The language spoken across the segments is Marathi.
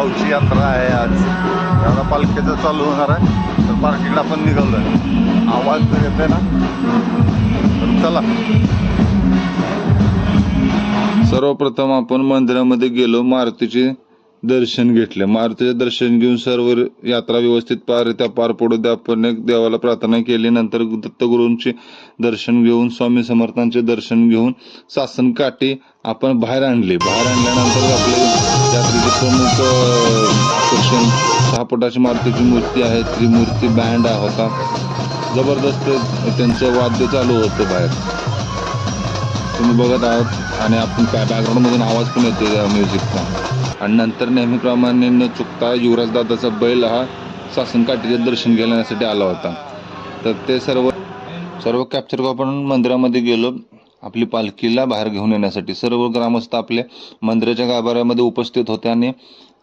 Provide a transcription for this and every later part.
गावची यात्रा आहे आज. आता पालखीचं चालू होणार आहे, तर पालखीला आपण निघालो आहे. आवाज येते ना, तर चला. सर्वप्रथम आपण मंदिरामध्ये गेलो, मारुतीचे दर्शन घेतले. मारुतीचे दर्शन घेऊन सर्व यात्रा व्यवस्थित पार पडू द्या. आपण एक देवाला प्रार्थना केली. नंतर दत्तगुरूंचे दर्शन घेऊन, स्वामी समर्थांचे दर्शन घेऊन सासन काठी आपण बाहेर आणली. बाहेर आणल्यानंतर आपले यात्रेचे प्रमुख आकर्षण 6 फुटाची मारुतीची मूर्ती आहे. ती मूर्ती बँड होता, जबरदस्त त्यांचं वाद्य चालू होतं बाहेर, तुम्ही बघत आहात. आणि आपण काय बॅकग्राऊंडमधून आवाज पण येतो म्युझिकचा. आणि नंतर नेहमीप्रमाणे न चुकता युवराज दादाचा बैल हा सासन काठीचे दर्शन घेण्यासाठी आला होता. तर ते सर्व कॅप्चर करून आपण मंदिरामध्ये गेलो आपली पालखीला बाहेर घेऊन येण्यासाठी. सर्व ग्रामस्थ आपल्या मंदिराच्या गाभाऱ्यामध्ये उपस्थित होते आणि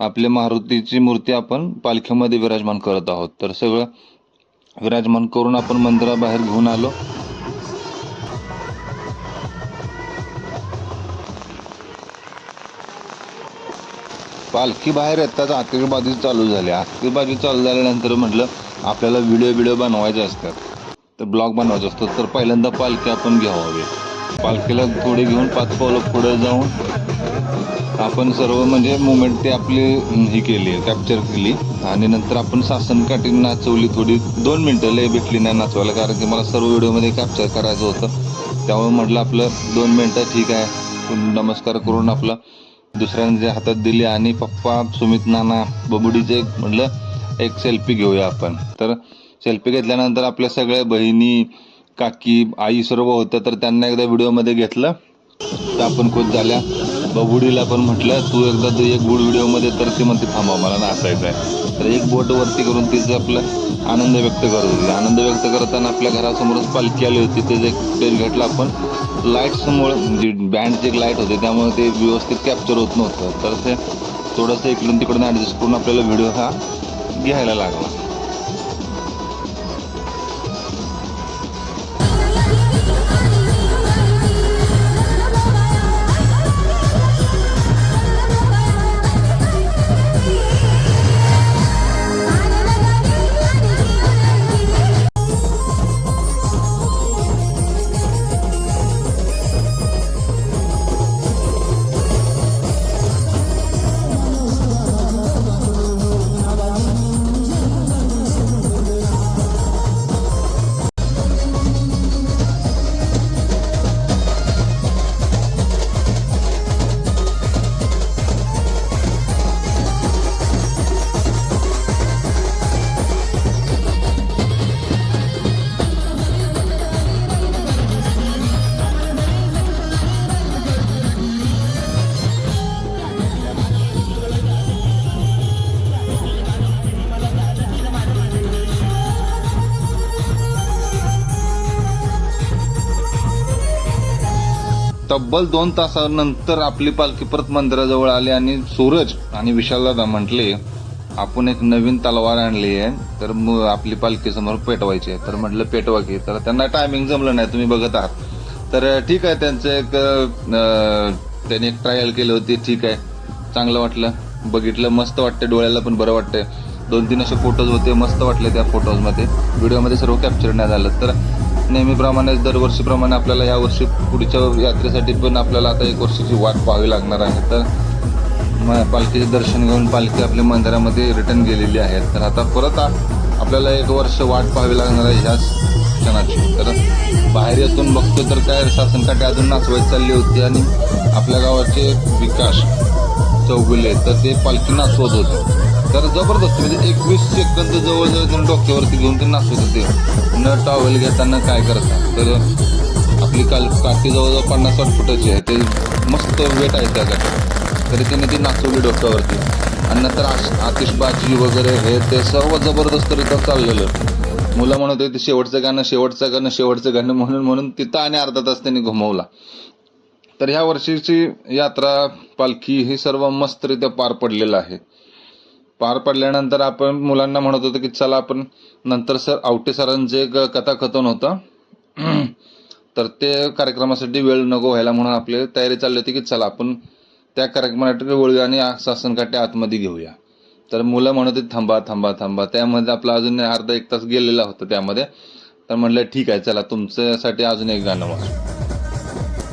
आपल्या मारुतीची मूर्ती आपण पालखीमध्ये विराजमान करत आहोत. तर सगळं विराजमान करून आपण मंदिराबाहेर घेऊन आलो. पालखी बाहेर येताच आतिषबाजी चालू झाली. आतिषबाजी चालू झाल्यानंतर म्हटलं आपल्याला व्हिडिओ बनवायचे असतात, तर ब्लॉग बनवायचा असतो. तर पहिल्यांदा पालखी आपण घ्यावी. पालखीला थोडी घेऊन 5 पावलं पुढे जाऊन आपण सर्व म्हणजे मुवमेंट ते आपली ही केली, कॅप्चर केली. आणि नंतर आपण सासन काठी नाचवली थोडी. 2 मिनटं लय भेटली नाही नाचवायला, कारण की मला सर्व व्हिडिओमध्ये कॅप्चर करायचं होतं. त्यामुळे म्हटलं आपलं 2 मिनटं ठीक आहे. नमस्कार करून आपला दुसऱ्यांच्या हातात दिली आणि पप्पा, सुमित नाना, बबुडीचे म्हटलं एक सेल्फी घेऊया आपण. तर सेल्फी घेतल्यानंतर आपल्या सगळ्या बहिणी, काकी, आई सर्व होत्या. तर त्यांना एकदा व्हिडिओमध्ये घेतलं, तर आपण खुश झाल्या. बबुडीला पण म्हटलं तू एकदा एक गुड व्हिडिओमध्ये, तर ती म्हणते थांबा मला नाचायचं आहे. तर एक बोट वरती करून तिचं आपलं आनंद व्यक्त करत होती. आनंद व्यक्त करताना आपल्या घरासमोरच पालखी आली होती. ते एक फुटेज घेतलं आपण. लाईट्समुळे म्हणजे बँडची एक लाईट होते, त्यामुळे ते व्यवस्थित कॅप्चर होत नव्हतं. तर ते थोडंसं इकडून तिकडून ॲडजस्ट करून आपल्याला व्हिडिओ हा घ्यायला लागला. तब्बल 2 तासानंतर आपली पालखी परत मंदिराजवळ आली आणि सूरज आणि विशालदादा म्हटले आपण एक नवीन तलवार आणली आहे, तर आपली पालखी समोर पेटवायची आहे. तर म्हटलं पेटवा की. तर त्यांना टायमिंग जमलं नाही, तुम्ही बघत आहात. तर ठीक आहे, त्यांचं एक त्यांनी एक ट्रायल केली होती. ठीक आहे, चांगलं वाटलं, बघितलं, मस्त वाटतं, डोळ्याला पण बरं वाटतंय. 2-3 असे फोटोज होते, मस्त वाटले त्या फोटोजमध्ये. व्हिडिओमध्ये सर्व कॅप्चर नाही झालं. तर नेहमीप्रमाणे दरवर्षीप्रमाणे आपल्याला या वर्षी पुढच्या यात्रेसाठी पण आपल्याला आता 1 वर्षाची वाट पाहावी लागणार आहे. तर पालखीचे दर्शन घेऊन पालखी आपल्या मंदिरामध्ये रिटर्न गेलेली आहे. तर आता परत आपल्याला 1 वर्ष वाट पाहावी लागणार आहे ह्याच क्षणाची. तर बाहेर येतून बघतो तर काय सासन काठी अजून नाचवायची चालली होती आणि आपल्या गावाचे विकास चौगुले तर ते पालखी नाचवत होते. तर जबरदस्त म्हणजे 21 सेकंद जवळजवळ डोक्यावरती घेऊन ते नाचवत होते, न टॉवेल घेताना काय करतात. तर आपली काठी जवळजवळ 50-60 फुटाची आहे, ते मस्त वेट आहे त्या काठी. तरी त्याने ती नाचवली डोक्यावरती. आणि नंतर आतिषबाजी वगैरे हे ते सर्व जबरदस्तरित्या चाललेलं. मुलं म्हणत होते शेवटचं गाणं म्हणून तिथं आणि अर्धा तास त्यांनी घुमवला. तर ह्या वर्षीची यात्रा पालखी ही सर्व मस्तरित्या पार पडलेलं आहे. पार पडल्यानंतर आपण मुलांना म्हणत होतो की चला आपण नंतर आवटे सरांचे कथाकथन होतं, तर ते कार्यक्रमासाठी वेळ नको व्हायला म्हणून आपली तयारी चालली होती की चला आपण त्या कार्यक्रमासाठी वळूया आणि सासन काठी आतमध्ये घेऊया. तर मुलं म्हणत होती थांबा थांबा थांबा. त्यामध्ये आपला अजून अर्धा एक तास गेलेला होता त्यामध्ये. तर म्हणलं ठीक आहे चला तुमच्यासाठी अजून एक गाणं म्हणा.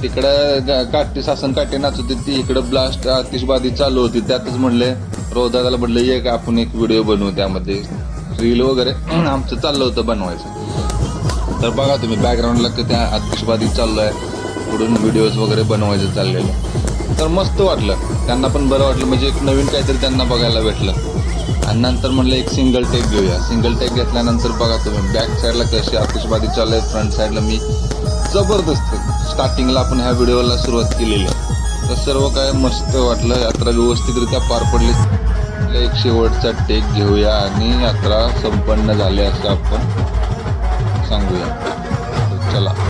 तिकडं काठी सासन काठी नाचत होती ती, इकडं ब्लास्ट आतिषबाजी चालू होती. त्यातच म्हणले रोदादाला म्हटलं एक आपण एक व्हिडिओ बनवू, त्यामध्ये रील वगैरे आमचं चाललं होतं बनवायचं. तर बघा तुम्ही बॅकग्राऊंडला त्या आतिषबाजी चालू आहे, पुढून व्हिडिओज वगैरे बनवायचं चाललेलं. तर मस्त वाटलं, त्यांना पण बरं वाटलं, म्हणजे एक नवीन काहीतरी त्यांना बघायला भेटलं. आणि नंतर म्हणलं एक सिंगल टेक घेऊया. सिंगल टेक घेतल्यानंतर बघा तुम्ही बॅक साईडला कशी आतिषबाजी चालू आहे, फ्रंट साईडला मी जबरदस्त स्टार्टिंगला आपण ह्या व्हिडिओला सुरुवात केलेली आहे. तर सर्व काय मस्त वाटलं, यात्रा व्यवस्थितरित्या पार पडली. एक शेवटचा टेक घेऊया आणि यात्रा संपन्न झाली असं आपण सांगूया. चला.